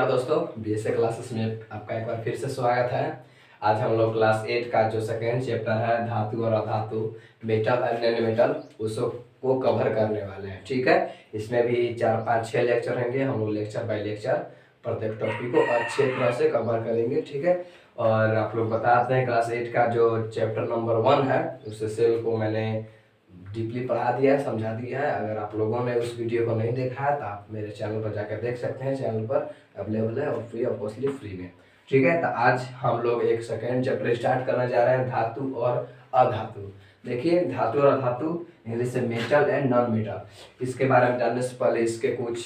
दोस्तों, BSA classes में आपका एक बार फिर से स्वागत है। आज हम लोग क्लास 8 का जो सेकेंड चैप्टर है धातु और अधातु, मेटल एंड नॉन मेटल, उसको कवर करने वाले हैं। ठीक है, इसमें भी 4, 5, 6 लेक्चर होंगे। हम लोग लेक्चर बाय लेक्चर प्रत्येक टॉपिक को अच्छे तरह से कवर करेंगे। ठीक है, और आप लोग बताते हैं क्लास 8 का जो चैप्टर नंबर 1 है उससे सेल को मैंने डीपली पढ़ा दिया है, समझा दिया है। अगर आप लोगों ने उस वीडियो को नहीं देखा है तो आप मेरे चैनल पर जाकर देख सकते हैं। चैनल पर अवेलेबल है और फ्री ऑफ कॉस्टली फ्री में। ठीक है, तो आज हम लोग एक सेकेंड चैप्टर स्टार्ट करने जा रहे हैं, धातु और अधातु। देखिए, धातु और अधातु इंग्लिश से मेटल एंड नॉन मेटल। इसके बारे में जानने से पहले इसके कुछ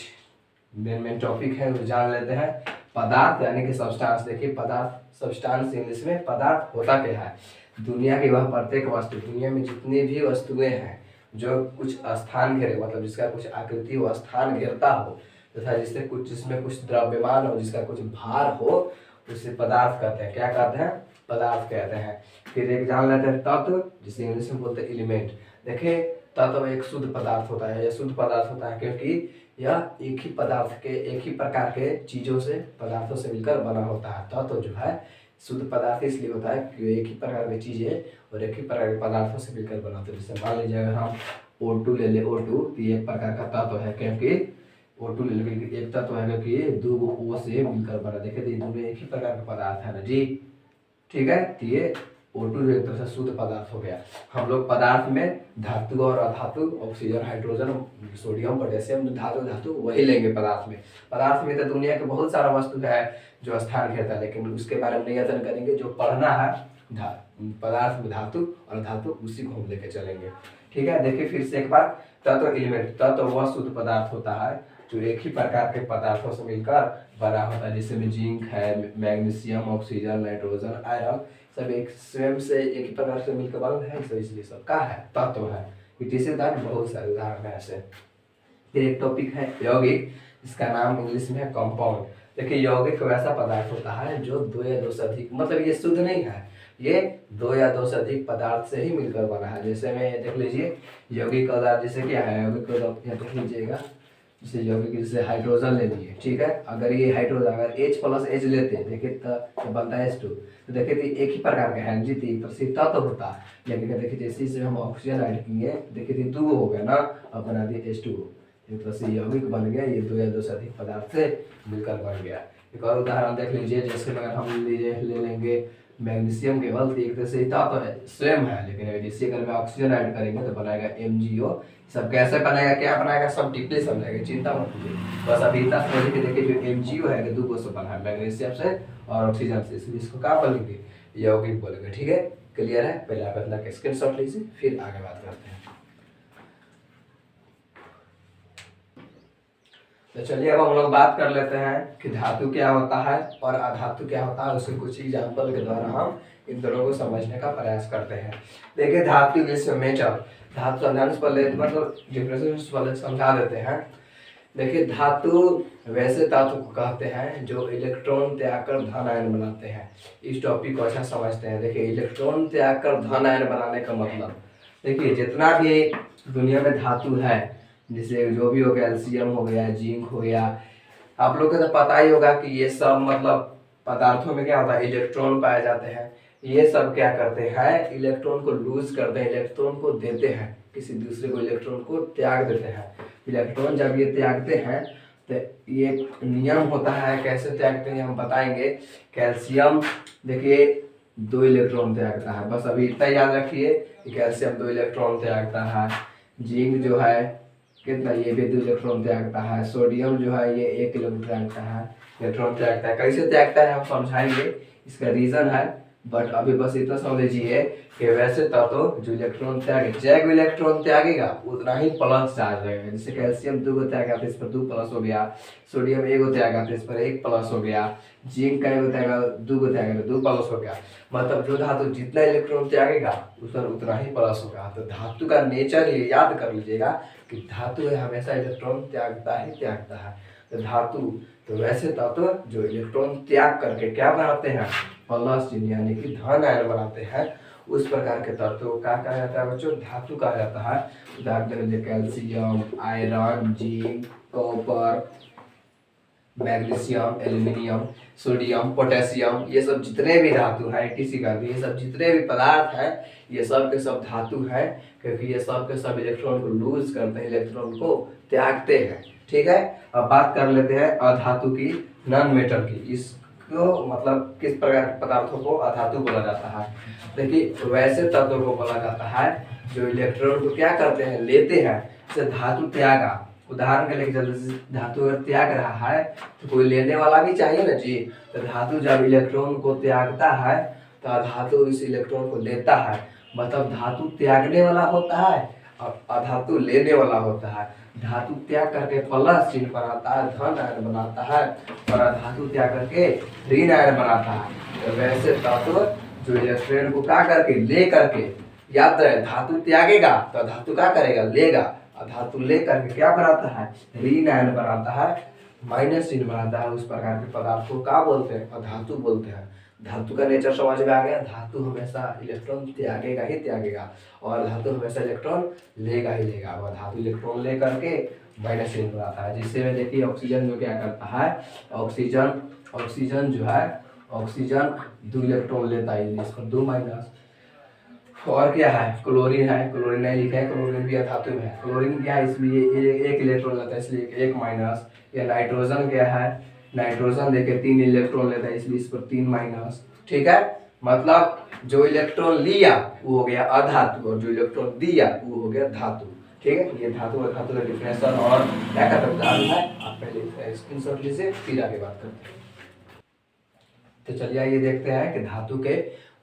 मेन टॉपिक है वो जान लेते हैं। पदार्थ यानी कि सब्सटेंस। देखिए, पदार्थ सब्सटेंस इंग्लिश में पदार्थ होता क्या है। दुनिया की वह प्रत्येक वस्तु, दुनिया में जितनी भी वस्तुएं हैं जो कुछ स्थान घेरे, मतलब जिसका कुछ आकृति हो, स्थान घेरता हो, तथा जिससे कुछ, जिसमें कुछ द्रव्यमान हो, जिसका कुछ भार हो, उसे पदार्थ कहते हैं। क्या कहते हैं? पदार्थ कहते हैं। फिर एक जान लेते हैं तत्व, जिसे इंग्लिश में बोलते हैं एलिमेंट। देखिए, तत्व एक शुद्ध पदार्थ होता है। यह शुद्ध पदार्थ होता है क्योंकि यह एक ही पदार्थ के, एक ही प्रकार के चीजों से, पदार्थों से मिलकर बना होता है। तत्व जो है शुद्ध पदार्थ इसलिए होता है कि एक ही प्रकार की चीजें और एक ही प्रकार के पदार्थों से मिलकर बना होता है। जैसे मान लीजिए अगर हम O2 ले ले, O2 तो ये एक प्रकार का तत्व है क्योंकि O2 ले ले एक तत्व है क्योंकि ये दो O से मिलकर बना। देखिए, ये दोनों एक ही प्रकार का पदार्थ है ना जी। ठीक है, तो ये O2 एक तरह से शुद्ध पदार्थ हो गया। हम लोग पदार्थ में धातु और अधातु, ऑक्सीजन, हाइड्रोजन, सोडियम, पोटेशियम, धातु वही लेंगे पदार्थ में। पदार्थ में तो दुनिया के बहुत सारा वस्तु है जो स्थान घेरता है, लेकिन उसके बारे में नहीं अध्ययन करेंगे। जो पढ़ना है पदार्थ में धातु और धातु, उसी को हम लेके चलेंगे। ठीक है, देखिए फिर से एक बार, तत्व एलिमेंट। तत्व वह शुद्ध पदार्थ होता है जो एक ही प्रकार के पदार्थों से मिलकर बना होता है। जैसे में जिंक है, मैग्नीशियम, ऑक्सीजन, नाइट्रोजन, आयरन, सब एक स्वयं से एक ही प्रकार से मिलकर बना है, इसलिए सब का है तत्व है। इट इज दैट, बहुत सारे उदाहरण है ऐसे। फिर एक टॉपिक है यौगिक, इसका नाम इंग्लिश में है कंपाउंड। देखिए, यौगिक वैसा पदार्थ होता है जो दो या दो से अधिक, मतलब ये शुद्ध नहीं है, ये दो या दो से अधिक पदार्थ से ही मिलकर बना है। जैसे में देख लीजिए यौगिक पदार्थ जैसे क्या है, यौगिक पदार्थ यहाँ देख लीजिएगा, जैसे यौगिक जैसे हाइड्रोजन ले लिए। ठीक है, अगर ये हाइड्रोजन अगर H+H लेते हैं, देखिए तो बनता है H2। तो देखिए तो एक ही प्रकार का है जी, एक प्रसिद्ध तत्व होता है। लेकिन देखिए जैसे इसे हम ऑक्सीजन ऐड किए, देखिए तो दो हो गया ना, अब बना दिए H2। एक तरह से यौगिक बन गया, ये दो या दो से अधिक पदार्थ से मिलकर बन गया। एक और उदाहरण देख लीजिए, जैसे अगर हम ले लेंगे मैग्नीशियम केवल, एक तरह से तत्व है, स्वयं है, लेकिन जैसे अगर मैं ऑक्सीजन ऐड करेंगे तो बनाएगा MgO। सब कैसे बनेगा, क्या बनाएगा, सब डीपली समझाएंगे, चिंता मत कीजिए। बस अभी इतना समझ के देखिए, जो MgO है कि दो से बना है, मैग्नीशियम से और ऑक्सीजन से, इसलिए इसको क्या बोलेंगे, यौगिक बोलेंगे। ठीक है, क्लियर है? पहले आप अपना स्क्रीनशॉट लीजिए, फिर आगे बात करते हैं। तो चलिए अब हम लोग बात कर लेते हैं कि धातु क्या होता है और अधातु क्या होता है। उसके कुछ एग्जाम्पल के द्वारा हम इन दोनों को समझने का प्रयास करते हैं। देखिए, धातु इंग्लिश में मेटल। धातु मतलब डिफरेंस वाले समझा देते हैं। देखिए, धातु वैसे धातु को कहते हैं जो इलेक्ट्रॉन त्याग कर धन आयन बनाते हैं। इस टॉपिक को अच्छा समझते हैं। देखिए, इलेक्ट्रॉन त्याग कर धन आयन बनाने का मतलब, देखिए जितना भी दुनिया में धातु है, जैसे जो भी हो गया, कैल्शियम हो गया, जिंक हो गया, आप लोग को तो पता ही होगा कि ये सब मतलब पदार्थों में क्या होता है, इलेक्ट्रॉन पाए जाते हैं। ये सब क्या करते हैं, इलेक्ट्रॉन को लूज करते हैं, इलेक्ट्रॉन को देते हैं, किसी दूसरे को इलेक्ट्रॉन को त्याग देते हैं। इलेक्ट्रॉन जब ये त्यागते हैं तो ये नियम होता है, कैसे त्यागते हैं हम बताएंगे। कैल्शियम देखिए 2 इलेक्ट्रॉन त्यागता है, बस अभी इतना याद रखिए कि कैल्शियम 2 इलेक्ट्रॉन त्यागता है। जिंक जो है कितना, ये भी 2 इलेक्ट्रॉन त्यागता है। सोडियम जो है ये 1 इलेक्ट्रॉन त्यागता है। कैसे त्यागता है हम समझाएंगे, इसका रीजन है, बट अभी बस इतना समझ लीजिए कि वैसे तत्व जो इलेक्ट्रॉन जैग इलेक्ट्रॉन त्यागेगा उतना ही प्लस चार्ज रहेगा। जैसे कैल्शियम 2 को त्यागा तो इस पर 2 प्लस हो गया, सोडियम 1 को त्यागा तो इस पर 1 प्लस हो गया, जिंक का 1 को त्यागा 2 को त्यागा तो 2 प्लस हो गया। मतलब जो धातु जितना इलेक्ट्रॉन त्यागेगा उस पर उतना ही प्लस होगा। तो धातु का नेचर ये याद कर लीजिएगा कि धातु है हमेशा इलेक्ट्रॉन त्यागता है। तो धातु तो वैसे तत्व जो इलेक्ट्रॉन त्याग करके क्या बनाते हैं, प्लस यानी कि धन आयन बनाते हैं, उस प्रकार के तत्व को क्या कहा जाता है बच्चों, धातु कहा जाता है। उदाहरण calcium, iron, zinc, copper, magnesium, aluminium, sodium, potassium, ये सब जितने भी धातु हैं टीसी का, ये सब जितने भी पदार्थ हैं ये सब के सब धातु हैं, क्योंकि ये सब के सब इलेक्ट्रॉन को लूज करते हैं, इलेक्ट्रॉन को त्यागते हैं। ठीक है, अब बात कर लेते हैं अधातु की, नॉन मेटल की। इसको मतलब किस प्रकार के पदार्थों को अधातु बोला जाता है? देखिए, वैसे तत्वों को बोला जाता है जो इलेक्ट्रॉन को क्या करते हैं, लेते हैं। जैसे धातु त्यागा, उदाहरण के लिए जब धातु अगर त्याग रहा है तो कोई लेने वाला भी चाहिए ना जी। तो धातु जब इलेक्ट्रॉन को त्यागता है तो अधातु इस इलेक्ट्रॉन को लेता है, मतलब धातु त्यागने वाला होता है और अधातु लेने वाला होता है। धातु त्याग करके प्लस चिन्ह बनाता है, धन आयन बनाता है, और अधातु त्याग करके ऋण आयन बनाता है। तो वैसे तत्व जो इलेक्ट्रॉन को क्या करके ले करके, याद रहे धातु त्यागेगा तो धातु क्या करेगा, लेगा। धातु लेकर के क्या बनाता है, ऋण आयन बनाता है, माइनस चिन्ह बनाता है। उस प्रकार के पदार्थ को क्या बोलते हैं, अधातु बोलते हैं। धातु का नेचर समझ में आ गया। धातु हमेशा इलेक्ट्रॉन त्यागेगा ही त्यागेगा, और धातु हमेशा इलेक्ट्रॉन लेगा ही लेगा। और धातु इलेक्ट्रॉन ले करके माइनस चिन्ह बनाता है। जिससे में देखिए ऑक्सीजन जो क्या करता है, ऑक्सीजन जो है, ऑक्सीजन 2 इलेक्ट्रॉन लेता है, इस पर 2 माइनस। और क्या है, क्लोरीन है, क्लोरीन नहीं लिखा है, क्लोरीन भी धातु में है। क्लोरीन क्या है, इसलिए 1 इलेक्ट्रॉन लेता है, इसलिए 1 माइनस। या नाइट्रोजन क्या है, नाइट्रोजन देखे 3 इलेक्ट्रॉन लेता है, इसलिए इस पर 3 माइनस। ठीक है, मतलब जो इलेक्ट्रॉन लिया वो हो गया अधातु, और जो इलेक्ट्रॉन दिया वो हो गया धातु। ठीक है, ये धातु और धातु का डिफरेंशियल और क्या का उदाहरण है, आप पहले स्क्रीनशॉट लीजिए, फिर आगे बात करते हैं। तो चलिए आइए देखते हैं कि धातु के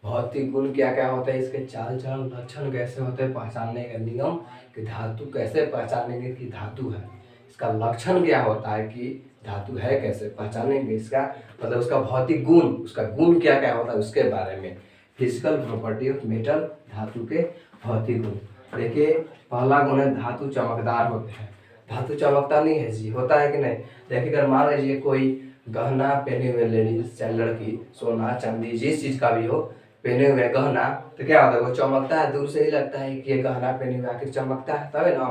भौतिक गुण क्या क्या होते हैं, इसके चाल चलन लक्षण कैसे होते हैं, पहचानने का नियम कि धातु कैसे पहचानेंगे कि धातु है, इसका लक्षण क्या होता है कि धातु है, कैसे पहचानेंगे इसका मतलब उसका भौतिक गुण, उसका गुण क्या क्या होता है उसके बारे में। फिजिकल प्रॉपर्टी ऑफ मेटल, धातु के भौतिक गुण। देखिए, पहला गुण है धातु चमकदार होते हैं। धातु चमकता नहीं है जी, होता है कि नहीं। देखिए, अगर मान लीजिए कोई गहना पहने हुए लेडीज चाहे लड़की, सोना चांदी जिस चीज का भी हो, पहने हुए गहना, तो क्या होता है, वो चमकता है। दूर से ही लगता है कि ये गहना पहने हुए, आखिर चमकता है तभी ना।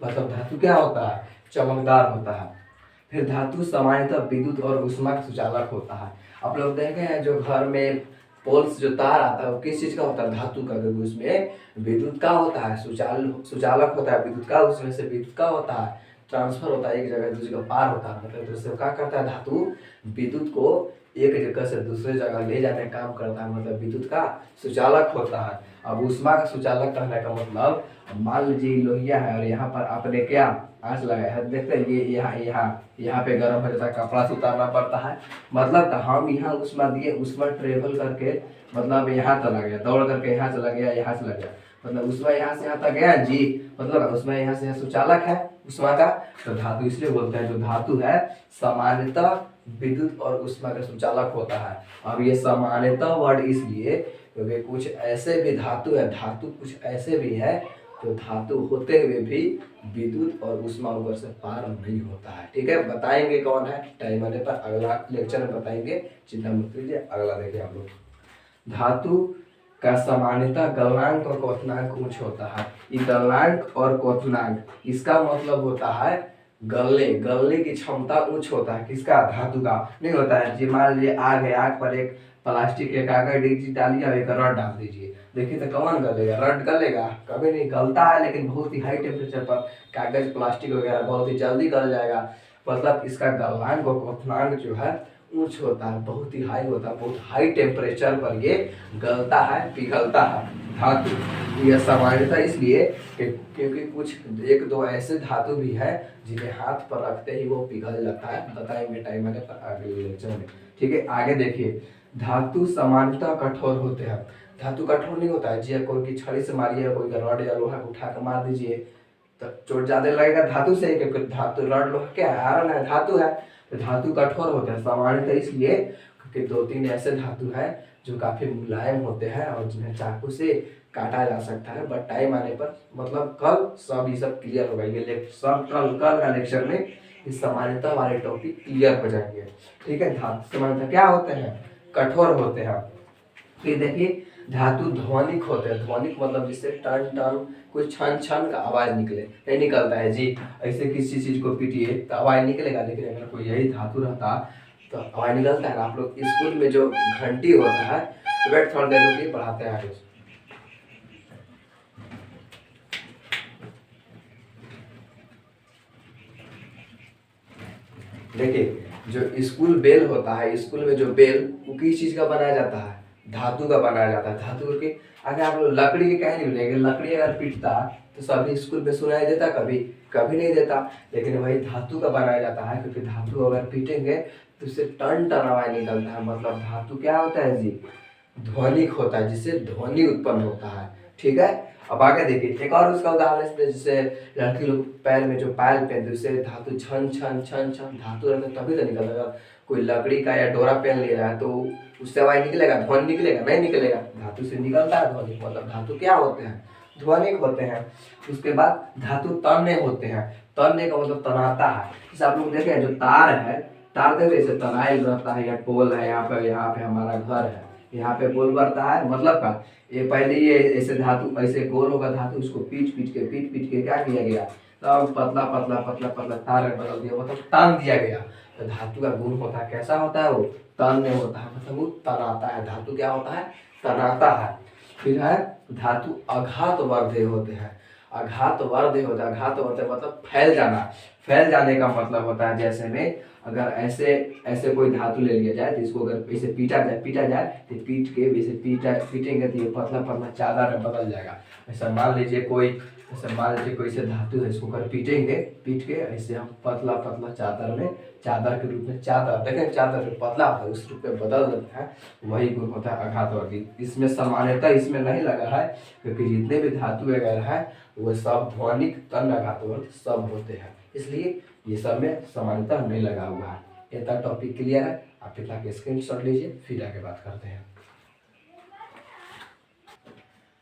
मतलब धातु क्या होता है, चमकदार होता है। फिर धातु सामान्यतः विद्युत और ऊष्मा का सुचालक होता है। आप लोग देखे हैं जो घर में पोल्स जो तार आता है वो किस चीज का होता है, धातु का, क्योंकि उसमें विद्युत का होता है, सुचालक होता है विद्युत का, उसमें से विद्युत का होता है, ट्रांसफर होता है, एक जगह दूसरी जगह पार होता है। मतलब जैसे क्या करता है धातु, विद्युत को एक जगह से दूसरे जगह ले जाने का काम करता है, मतलब विद्युत का सुचालक होता है। अब ऊष्मा का सुचालक कहने का मतलब, मान लीजिए लोहिया है और यहाँ पर आपने क्या आंच लगाया है, देखते हैं ये यहाँ पे गर्म हो जाता है, कपड़ा से उतारना पड़ता है। मतलब हम यहाँ ऊष्मा दिए, ऊष्मा ट्रेवल करके मतलब यहाँ चला गया, दौड़ करके यहाँ चला गया, यहाँ चला गया, मतलब ऊष्मा यहाँ से यहाँ तक गया जी, मतलब ऊष्मा यहाँ से यहाँ सुचालक है ऊष्मा का। तो धातु इसलिए बोलते हैं जो धातु है सामान्यतः विद्युत और ऊष्मा का सुचालक होता है। अब ये सामान्यतः वर्ड इसलिए क्योंकि कुछ ऐसे भी धातु है, धातु कुछ ऐसे भी है तो धातु होते हुए भी विद्युत और ऊष्मा ऊपर से पार नहीं होता है। ठीक है, बताएंगे कौन है, टाइम आने पर अगला लेक्चर में बताएंगे, चिंता मत कीजिए। अगला देखिए आप लोग, धातु का सामान्यतः गलनांक और क्वथनांक उच्च होता है। ये गलनांक और क्वथनांक, इसका मतलब होता है गलने की क्षमता उच्च होता है। किसका, धातु का नहीं होता है जी। मान लीजिए आग है, आग पर एक प्लास्टिक के कागज डिग्जी डालिए और एक रड डाल दीजिए, देखिए तो कौन गलेगा, रड गलेगा, कभी नहीं गलता है, लेकिन बहुत ही हाई टेम्परेचर पर कागज प्लास्टिक वगैरह बहुत ही जल्दी गल जाएगा। मतलब इसका गलनांक और क्वथनांक जो है उच्च होता है, बहुत ही हाई होता है, बहुत हाई टेम्परेचर पर ये गलता है, पिघलता है धातु। यह सामान्यतः इसलिए क्योंकि कुछ 1-2 ऐसे धातु भी है जिन्हें हाथ पर रखते ही वो पिघल जाता है, बताएंगे टाइम आने पर अगले लेक्चर में। ठीक है, आगे देखिए, धातु सामान्यतः कठोर होते हैं। धातु कठोर नहीं होता है जी, कोई की छड़ी से मारिए, कोई का रड या लोहा उठा कर मार दीजिए तो चोट ज्यादा लगेगा धातु से, क्योंकि धातु रड लोहा क्या है, आयरन है, धातु है। तो धातु कठोर होते हैं सामान्यतः इसलिए क्योंकि 2-3 ऐसे धातु हैं जो काफी मुलायम होते हैं और जिन्हें चाकू से काटा जा सकता है। बट टाइम आने पर मतलब कल सब ये सब क्लियर होगा, ये सब कल का लेक्चर में इस सामान्यता वाले टॉपिक क्लियर हो जाएंगे। ठीक है, धातु सामान्यतः क्या होते हैं, कठोर होते हैं। फिर देखिए धातु ध्वनिक होते हैं। ध्वनिक मतलब जिससे टन टन कोई छन छन का आवाज निकले, नहीं निकलता है जी। ऐसे किसी चीज को पीटिए तो आवाज निकलेगा, लेकिन अगर कोई यही धातु रहता तो आवाज निकलता है ना। आप लोग स्कूल में जो घंटी होता है, वेट थोड़ा देर रुकिए, पढ़ाते हैं आगे। देखिए जो स्कूल बेल होता है, स्कूल में जो बेल वो किस चीज का बनाया जाता है, धातु का बनाया जाता है। धातु के अगर आप लोग लकड़ी के कहीं नहीं मिलेंगे, लकड़ी अगर पीटता तो सभी स्कूल में सुनाई देता, कभी कभी नहीं देता। लेकिन वही धातु का बनाया जाता है, क्योंकि धातु अगर पीटेंगे तो उससे टन टन आवाज निकलता है। मतलब धातु क्या होता है जी, ध्वनिक होता है, जिससे ध्वनि उत्पन्न होता है। ठीक है, अब आगे देखिए एक और उसका उदाहरण है, जैसे लड़की लोग पैर में जो पायल पहनते हैं, उससे धातु छन छन छन छन धातु रहते तभी तो निकलेगा। कोई लकड़ी का या डोरा पहन ले रहा है तो उससे आवाज निकलेगा, ध्वनि निकलेगा, नहीं निकलेगा। धातु से निकलता है ध्वनि। मतलब धातु क्या होते हैं, ध्वनिक होते हैं। उसके बाद धातु तन्य होते हैं। तन्य का मतलब तनाता है। जैसे आप लोग देखें जो तार है, तार देखो जैसे तनाइल रहता है या पोल है, यहाँ पे हमारा घर है, यहाँ पे पोल बढ़ता है। मतलब का ये पहले ये ऐसे धातु ऐसे गोल होगा धातु, उसको पीट पीट के क्या किया गया, तब पतला पतला पतला पतला तार में बदल दिया, मतलब तान दिया गया। तो धातु का गुण होता है, कैसा होता है वो, तन्य होता है, मतलब वो तनाता है। धातु क्या होता है, तनाता है। फिर है धातु अघात वर्धे होते हैं। अघात वर्धे होता है, अघात वर्धे मतलब फैल जाना। फैल जाने का मतलब होता है जैसे में अगर ऐसे ऐसे कोई धातु ले लिया जाए तो इसको अगर ऐसे पीटा जाए तो पीट के वैसे पीटेंगे तो ये पतला पतला चादर में बदल जाएगा। ऐसा मान लीजिए कोई ऐसे धातु है, इसको अगर पीट के ऐसे हम पतला पतला चादर में, चादर के रूप में, चादर देखें चादर में पतला होता है उस रूप में बदल देता है, वही गुण होता है अघातवर्ती। इसमें सामान्यता इसमें नहीं लगा है, क्योंकि जितने भी धातु वगैरह है वो सब ध्वनिक तन्य अघातवर्त सब होते हैं, इसलिए ये सब में समानता नहीं लगा हुआ है। इतना टॉपिक क्लियर है, आप इतना के स्क्रीनशॉट लीजिए, फिर आगे बात करते हैं।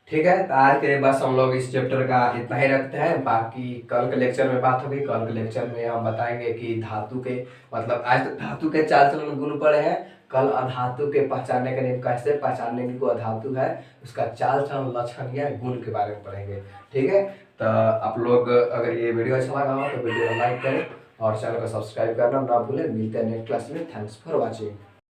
ठीक है, तो आज के बस हम लोग इस चैप्टर का इतना ही रखते हैं। बाकी कल के लेक्चर में बात होगी। कल के लेक्चर में हम बताएंगे कि धातु के मतलब आज तक धातु के चार चलन गुण पढ़े हैं। कल अधातु के पहचानने का नियम, कैसे पहचानने की कोई अधातु है उसका चाल चलन लक्षण या गुण के बारे में पढ़ेंगे। ठीक है, तो आप लोग अगर ये वीडियो अच्छा लगा हो तो वीडियो को लाइक करें और चैनल को सब्सक्राइब करना ना भूलें। मिलते हैं नेक्स्ट क्लास में। Thanks for watching.